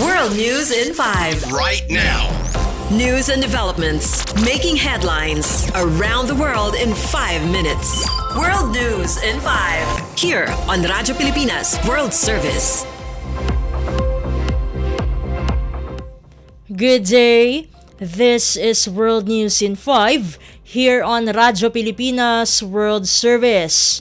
World News in 5. Right now. News and developments making headlines around the world in 5 minutes. World News in 5. Here on Radyo Pilipinas World Service. Good day. This is World News in 5 here on Radyo Pilipinas World Service.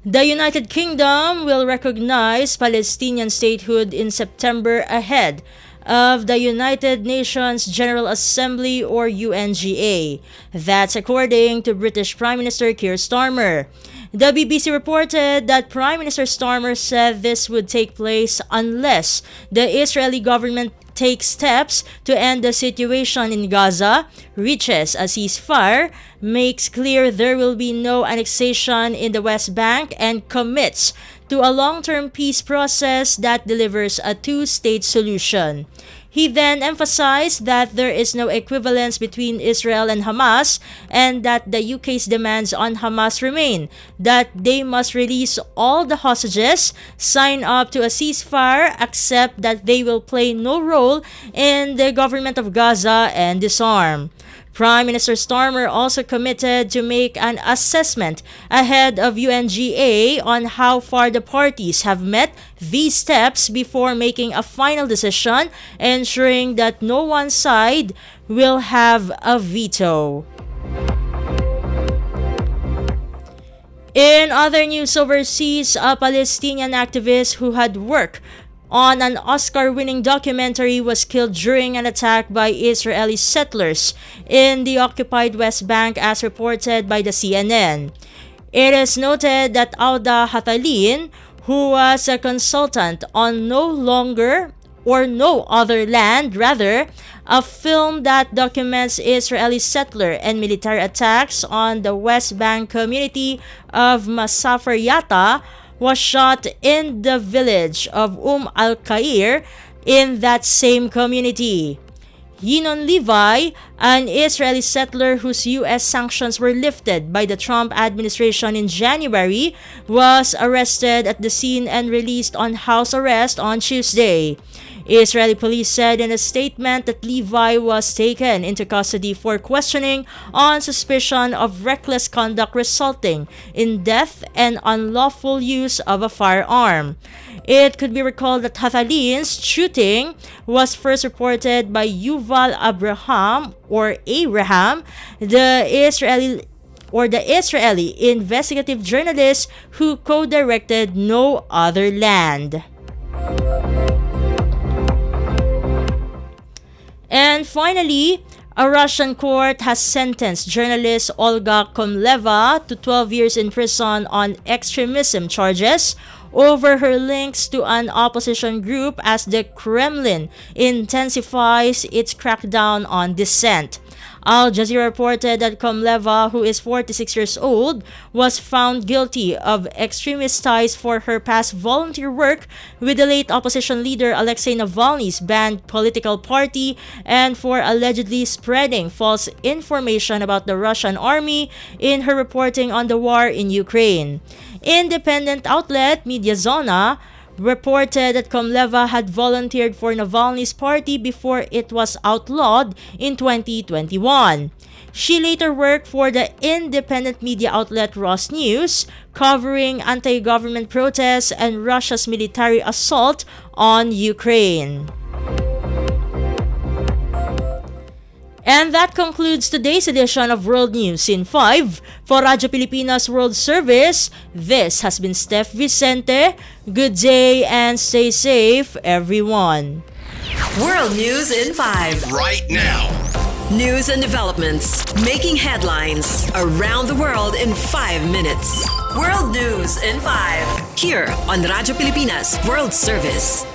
The United Kingdom will recognize Palestinian statehood in September ahead of the United Nations General Assembly or UNGA. That's according to British Prime Minister Keir Starmer. The BBC reported that Prime Minister Starmer said this would take place unless the Israeli government takes steps to end the situation in Gaza, reaches a ceasefire, makes clear there will be no annexation in the West Bank, and commits to a long-term peace process that delivers a two-state solution. He then emphasized that there is no equivalence between Israel and Hamas and that the UK's demands on Hamas remain, that they must release all the hostages, sign up to a ceasefire, accept that they will play no role in the government of Gaza, and disarm. Prime Minister Starmer also committed to make an assessment ahead of UNGA on how far the parties have met these steps before making a final decision, ensuring that no one side will have a veto. In other news overseas, a Palestinian activist who had worked on an Oscar-winning documentary was killed during an attack by Israeli settlers in the occupied West Bank, as reported by the CNN. It is noted that Auda Hathalin, who was a consultant on No Other Land, a film that documents Israeli settler and military attacks on the West Bank community of Masafer Yatta, was shot in the village of al-Khair in that same community. Yinon Levi, an Israeli settler whose U.S. sanctions were lifted by the Trump administration in January, was arrested at the scene and released on house arrest on Tuesday. Israeli police said in a statement that Levi was taken into custody for questioning on suspicion of reckless conduct resulting in death and unlawful use of a firearm. It could be recalled that Hathalin's shooting was first reported by Yuval Abraham, the Israeli investigative journalist who co-directed No Other Land. And finally, a Russian court has sentenced journalist Olga Komleva to 12 years in prison on extremism charges over her links to an opposition group as the Kremlin intensifies its crackdown on dissent. Al Jazeera reported that Komleva, who is 46 years old, was found guilty of extremist ties for her past volunteer work with the late opposition leader Alexei Navalny's banned political party and for allegedly spreading false information about the Russian army in her reporting on the war in Ukraine. Independent outlet Mediazona reported that Komleva had volunteered for Navalny's party before it was outlawed in 2021. She later worked for the independent media outlet Rosnews, covering anti-government protests and Russia's military assault on Ukraine. And that concludes today's edition of World News in 5. For Radyo Pilipinas World Service, this has been Steph, Vicente. Good day and stay safe, everyone. World News in 5. Right now. News and developments making headlines around the world in 5 minutes. World News in 5. Here on Radyo Pilipinas World Service.